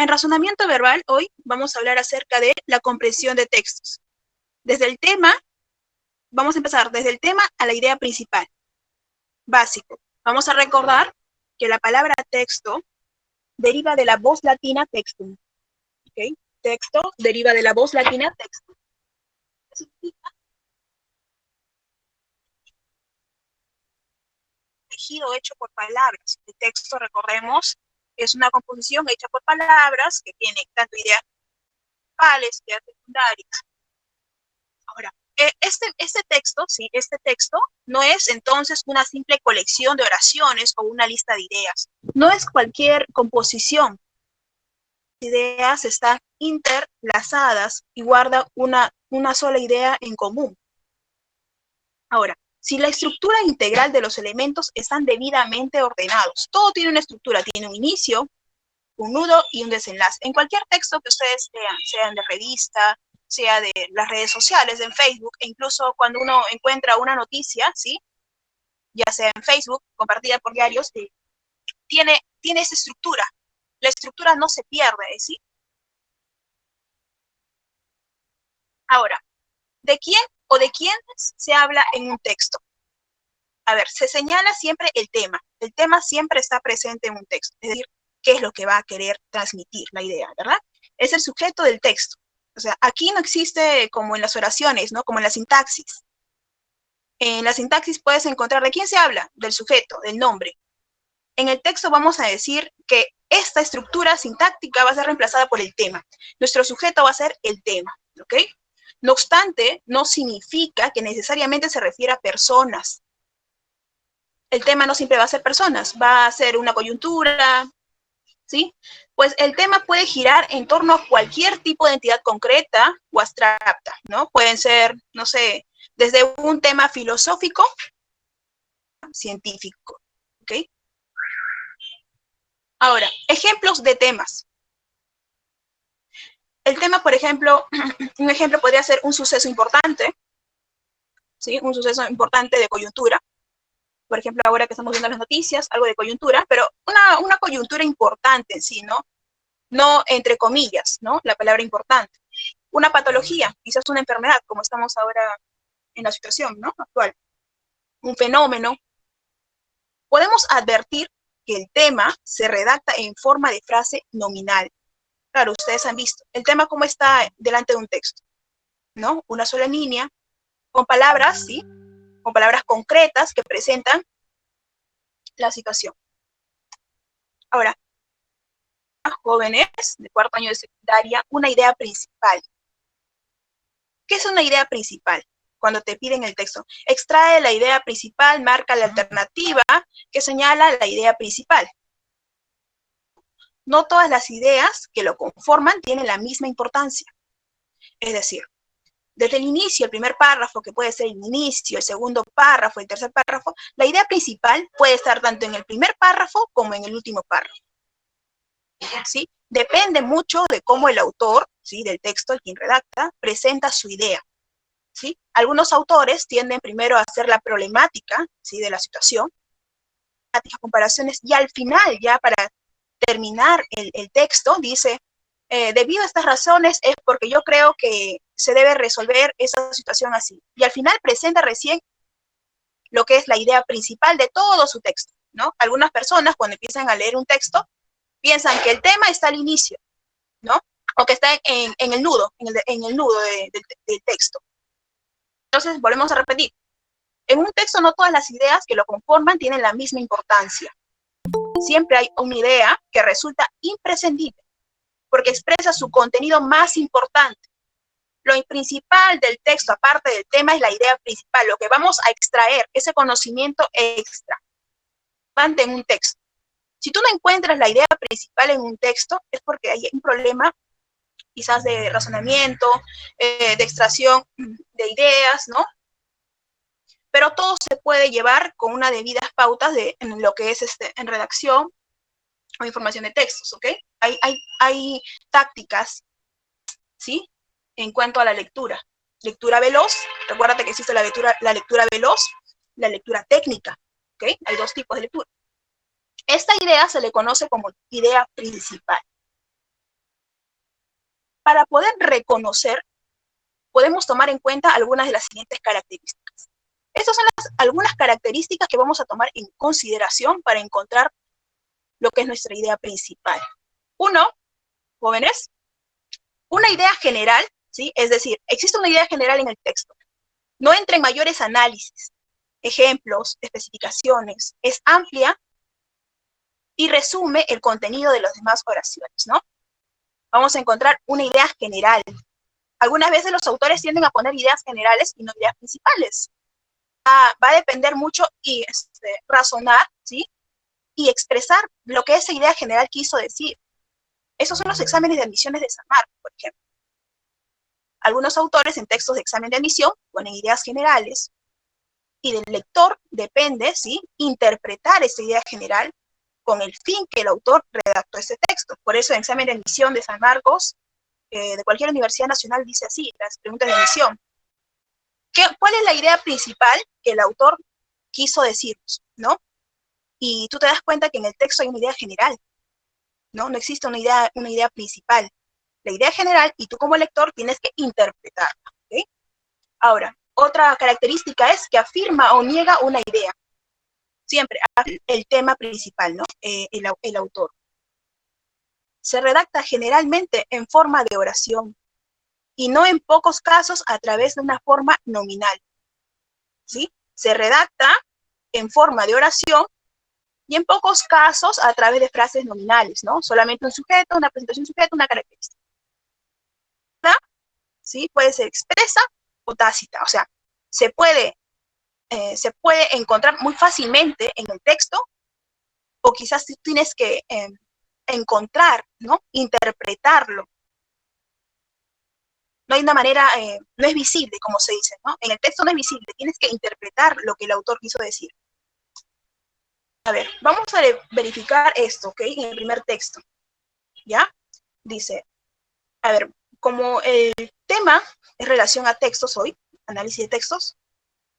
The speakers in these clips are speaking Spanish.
En razonamiento verbal, hoy vamos a hablar acerca de la comprensión de textos. Desde el tema, vamos a empezar desde el tema a la idea principal. Básico. Vamos a recordar que la palabra texto deriva de la voz latina textum. ¿Okay? Texto deriva de la voz latina textum. ¿Qué significa? Tejido hecho por palabras. El texto, recordemos, es una composición hecha por palabras que tiene tanto ideas principales, ideas secundarias. Ahora, este texto, sí, este texto no es entonces una simple colección de oraciones o una lista de ideas. No es cualquier composición. Las ideas están interlazadas y guardan una sola idea en común. Ahora, si la estructura integral de los elementos están debidamente ordenados, todo tiene una estructura, tiene un inicio, un nudo y un desenlace. En cualquier texto que ustedes lean, sean de revista, sea de las redes sociales, en Facebook, e incluso cuando uno encuentra una noticia, ¿sí? Ya sea en Facebook, compartida por diarios, tiene esa estructura. La estructura no se pierde, ¿sí? Ahora, ¿de quién o de quiénes se habla en un texto? A ver, se señala siempre el tema. El tema siempre está presente en un texto. Es decir, qué es lo que va a querer transmitir la idea, ¿verdad? Es el sujeto del texto. O sea, aquí no existe como en las oraciones, ¿no? Como en la sintaxis. En la sintaxis puedes encontrar de quién se habla, del sujeto, del nombre. En el texto vamos a decir que esta estructura sintáctica va a ser reemplazada por el tema. Nuestro sujeto va a ser el tema, ¿ok? No obstante, no significa que necesariamente se refiera a personas. El tema no siempre va a ser personas, va a ser una coyuntura, ¿sí? Pues el tema puede girar en torno a cualquier tipo de entidad concreta o abstracta, ¿no? Pueden ser, no sé, desde un tema filosófico, científico, ¿ok? Ahora, ejemplos de temas. El tema, por ejemplo, un ejemplo podría ser un suceso importante, ¿sí? Un suceso importante de coyuntura. Por ejemplo, ahora que estamos viendo las noticias, algo de coyuntura, pero una coyuntura importante en sí, ¿no? No entre comillas, ¿no? La palabra importante. Una patología, quizás una enfermedad, como estamos ahora en la situación, ¿no? Actual. Un fenómeno. Podemos advertir que el tema se redacta en forma de frase nominal. Claro, ustedes han visto. El tema cómo está delante de un texto, ¿no? Una sola línea, con palabras, ¿sí? Con palabras concretas que presentan la situación. Ahora, jóvenes de cuarto año de secundaria, una idea principal. ¿Qué es una idea principal? Cuando te piden el texto, extrae la idea principal, marca la alternativa que señala la idea principal. No todas las ideas que lo conforman tienen la misma importancia. Es decir, desde el inicio, el primer párrafo, que puede ser el inicio, el segundo párrafo, el tercer párrafo, la idea principal puede estar tanto en el primer párrafo como en el último párrafo. ¿Sí? Depende mucho de cómo el autor, ¿sí? Del texto, el quien redacta, presenta su idea. ¿Sí? Algunos autores tienden primero a hacer la problemática, ¿sí? De la situación, comparaciones, y al final, ya para terminar el texto, dice, debido a estas razones es porque yo creo que se debe resolver esa situación así. Y al final presenta recién lo que es la idea principal de todo su texto, ¿no? Algunas personas cuando empiezan a leer un texto piensan que el tema está al inicio, ¿no? O que está en el nudo, en el nudo del texto. Entonces, volvemos a repetir. En un texto no todas las ideas que lo conforman tienen la misma importancia. Siempre hay una idea que resulta imprescindible porque expresa su contenido más importante. Lo principal del texto, aparte del tema, es la idea principal, lo que vamos a extraer, ese conocimiento extra en un texto. Si tú no encuentras la idea principal en un texto, es porque hay un problema quizás de razonamiento, de extracción de ideas, ¿no? Pero todo se puede llevar con unas debidas pautas en lo que es en redacción o información de textos, ¿ok? Hay tácticas, ¿sí? En cuanto a la lectura. Lectura veloz, recuérdate que existe la lectura veloz, la lectura técnica, ¿ok? Hay dos tipos de lectura. Esta idea se le conoce como idea principal. Para poder reconocer, podemos tomar en cuenta algunas de las siguientes características. Estas son algunas características que vamos a tomar en consideración para encontrar lo que es nuestra idea principal. Uno, jóvenes, una idea general, ¿sí? Es decir, existe una idea general en el texto. No entra en mayores análisis, ejemplos, especificaciones. Es amplia y resume el contenido de las demás oraciones, ¿no? Vamos a encontrar una idea general. Algunas veces los autores tienden a poner ideas generales y no ideas principales. Va a depender mucho y razonar, ¿sí? Y expresar lo que esa idea general quiso decir. Esos son los exámenes de admisiones de San Marcos, por ejemplo. Algunos autores en textos de examen de admisión ponen ideas generales y del lector depende, ¿sí? Interpretar esa idea general con el fin que el autor redactó ese texto. Por eso en examen de admisión de San Marcos, de cualquier universidad nacional, dice así, las preguntas de admisión. ¿Cuál es la idea principal que el autor quiso decirnos, ¿no? Y tú te das cuenta que en el texto hay una idea general, ¿no? No existe una idea principal. La idea general, y tú como lector tienes que interpretarla, ¿ok? Ahora, otra característica es que afirma o niega una idea. Siempre el tema principal, ¿no? El autor. Se redacta generalmente en forma de oración y no en pocos casos a través de una forma nominal, ¿sí? Se redacta en forma de oración y en pocos casos a través de frases nominales, ¿no? Solamente un sujeto, una presentación sujeto, una característica. ¿Sí? Puede ser expresa o tácita, o sea, se puede encontrar muy fácilmente en el texto, o quizás tienes que encontrar, ¿no? Interpretarlo. No hay una manera, no es visible, como se dice, ¿no? En el texto no es visible, tienes que interpretar lo que el autor quiso decir. A ver, vamos a verificar esto, ¿ok? En el primer texto, ¿ya? Dice, a ver, como el tema es relación a textos hoy, análisis de textos,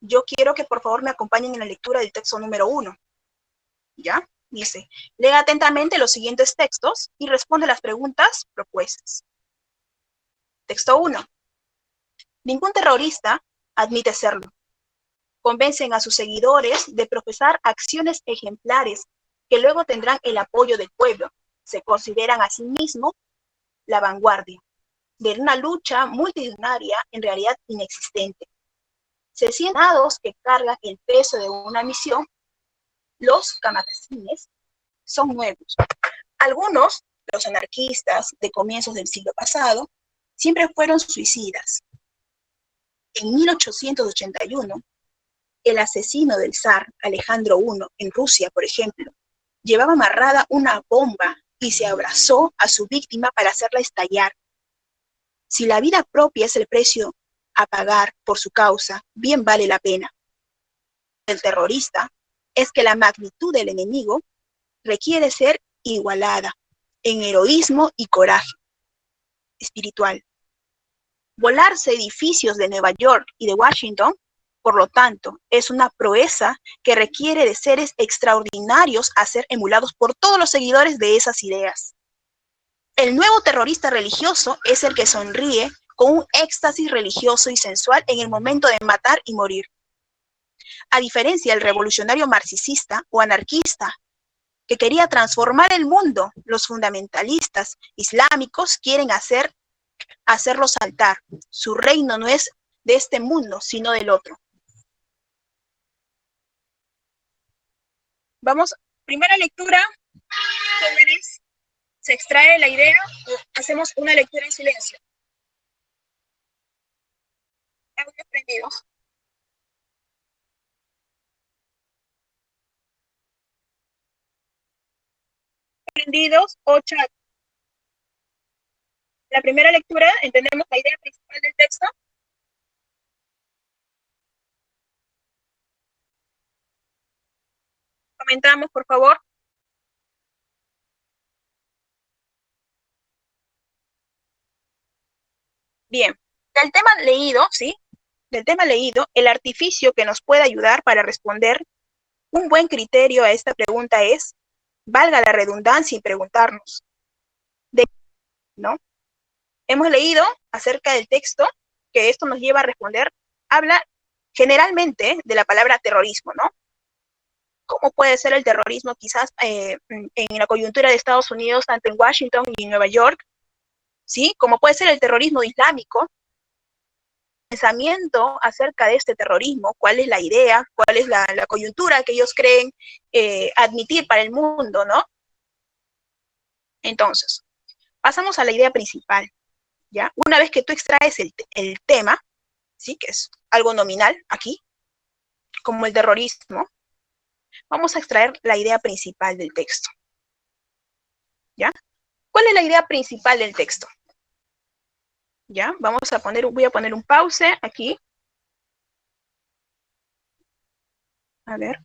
yo quiero que por favor me acompañen en la lectura del texto número 1, ¿ya? Dice, lea atentamente los siguientes textos y responde las preguntas propuestas. Texto 1. Ningún terrorista admite serlo. Convencen a sus seguidores de profesar acciones ejemplares que luego tendrán el apoyo del pueblo. Se consideran a sí mismos la vanguardia de una lucha multitudinaria en realidad inexistente. Se sienten que cargan el peso de una misión. Los camatacines son nuevos. Algunos, los anarquistas de comienzos del siglo pasado, siempre fueron suicidas. En 1881, el asesino del zar Alejandro I en Rusia, por ejemplo, llevaba amarrada una bomba y se abrazó a su víctima para hacerla estallar. Si la vida propia es el precio a pagar por su causa, bien vale la pena. El terrorista es que la magnitud del enemigo requiere ser igualada en heroísmo y coraje espiritual. Volarse edificios de Nueva York y de Washington, por lo tanto, es una proeza que requiere de seres extraordinarios a ser emulados por todos los seguidores de esas ideas. El nuevo terrorista religioso es el que sonríe con un éxtasis religioso y sensual en el momento de matar y morir. A diferencia del revolucionario marxista o anarquista que quería transformar el mundo, los fundamentalistas islámicos quieren hacerlo saltar. Su reino no es de este mundo, sino del otro. Vamos, primera lectura, jóvenes, se extrae la idea, hacemos una lectura en silencio. Audios prendidos. Prendidos o chat. La primera lectura, entendemos la idea principal del texto. Comentamos, por favor. Bien, del tema leído, ¿sí? Del tema leído, el artificio que nos puede ayudar para responder un buen criterio a esta pregunta es, valga la redundancia y preguntarnos, ¿no? hemos leído acerca del texto, que esto nos lleva a responder, habla generalmente de la palabra terrorismo, ¿no? ¿Cómo puede ser el terrorismo quizás en la coyuntura de Estados Unidos, tanto en Washington y en Nueva York? ¿Sí? ¿Cómo puede ser el terrorismo islámico? Pensamiento acerca de este terrorismo, cuál es la idea, cuál es la coyuntura que ellos creen admitir para el mundo, ¿no? Entonces, pasamos a la idea principal, ¿ya? Una vez que tú extraes el tema, ¿sí? Que es algo nominal aquí, como el terrorismo, vamos a extraer la idea principal del texto, ¿ya? ¿Cuál es la idea principal del texto? ¿Ya? Voy a poner un pause aquí. A ver.